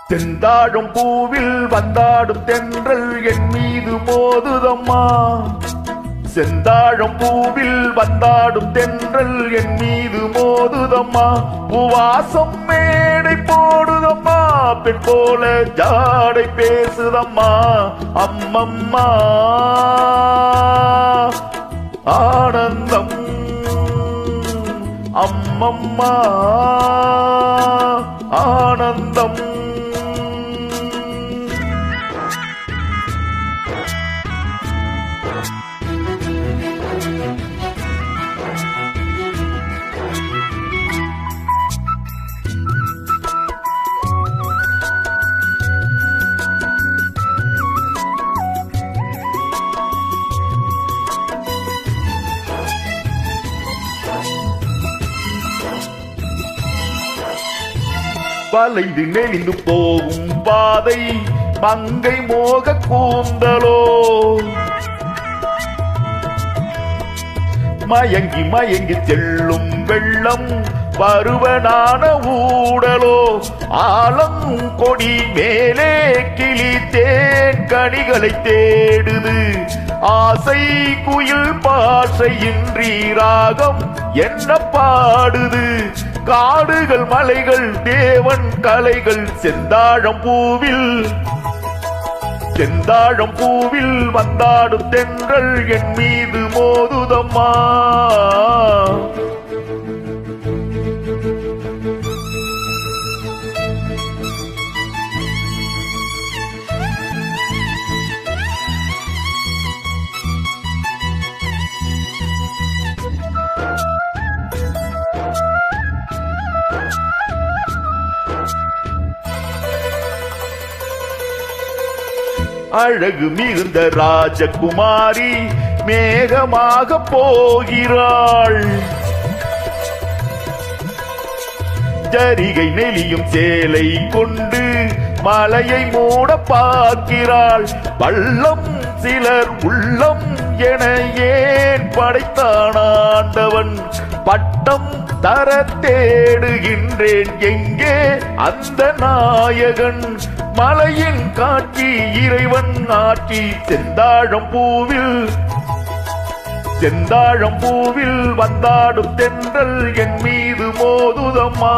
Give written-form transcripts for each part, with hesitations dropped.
தெந்தாழும் பூவில் வந்தாடும் தென்றல் என் மீது மோதுதம்மா. செந்தாழும் பூவில் வந்தாடும் தென்றல் என் மீது மோதுதம்மா. பூவாசம் மேடை போடுதம்மா, பெண் போல ஜாடை பேசுதம்மா. அம்மம்மா ஆனந்தம், அம்மம்மா ஆனந்தம். வளைந்து நெளிந்து போகும் பாதை மங்கை மோக கூந்தலோ. மயங்கி மயங்கி செல்லும் வெள்ளம் பருவனான ஊடலோ. ஆலம் கொடி மேலே கிளி தேன் கனிகளை தேடுது. ஆசை குயில் பாசையின்றி ராகம் என்ன பாடுது. காடுகள் மலைகள் தேவன் கலைகள் செந்தாழம் பூவில், செந்தாழம் பூவில் வந்தாடும் தென்றல் என் மீது மோதுதம்மா. அழகு மிகுந்த ராஜகுமாரி மேகமாக போகிறாள். ஜரிகை நெளியும் சேலை கொண்டு மலையை மூட பார்க்கிறாள். பள்ளம் சிலர் உள்ளம் என ஏன் படைத்தான் ஆண்டவன். பட்டம் தர தேடுகின்றேன் எங்கே அந்த நாயகன். மலையின் காட்சி இறைவன் ஆட்சி செந்தாழம் பூவில், செந்தாழம் பூவில் வந்தாடும் தென்றல் என் மீது மோதுதம்மா.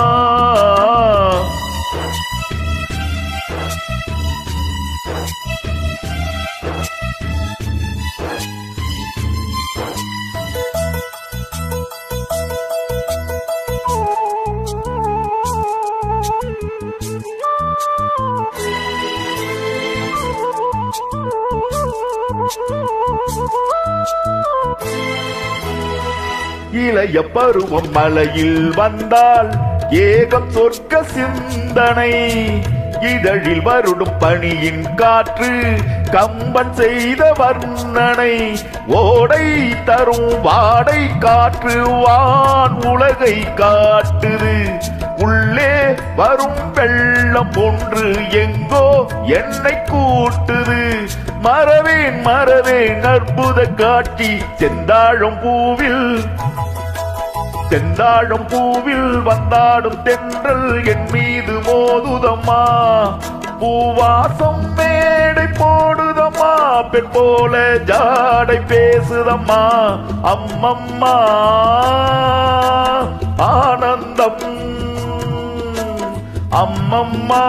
இளைய பருவம் மலையில் வந்தால் ஏகம் சொர்க்க சிந்தனை. இதழில் வருடும் பனியின் காற்று கம்பன் செய்த வர்ணனை. ஓடை தரும் வாடை காற்று வான் உலகை காட்டுது. உள்ளே வரும் வெள்ளம் ஒன்று எங்கோ என்னை கூட்டுது. மறவேன் மறவேன் அற்புத காட்சி செந்தாழம் பூவில், செந்தாழம் பூவில் வந்தாடும் தென்றல் என் மீது மோதுதம்மா. பூவாசம் மேடை போடுதம்மா, பெண் போல ஜாடை பேசுதம்மா. அம்மம்மா ஆனந்தம், அம்மம்மா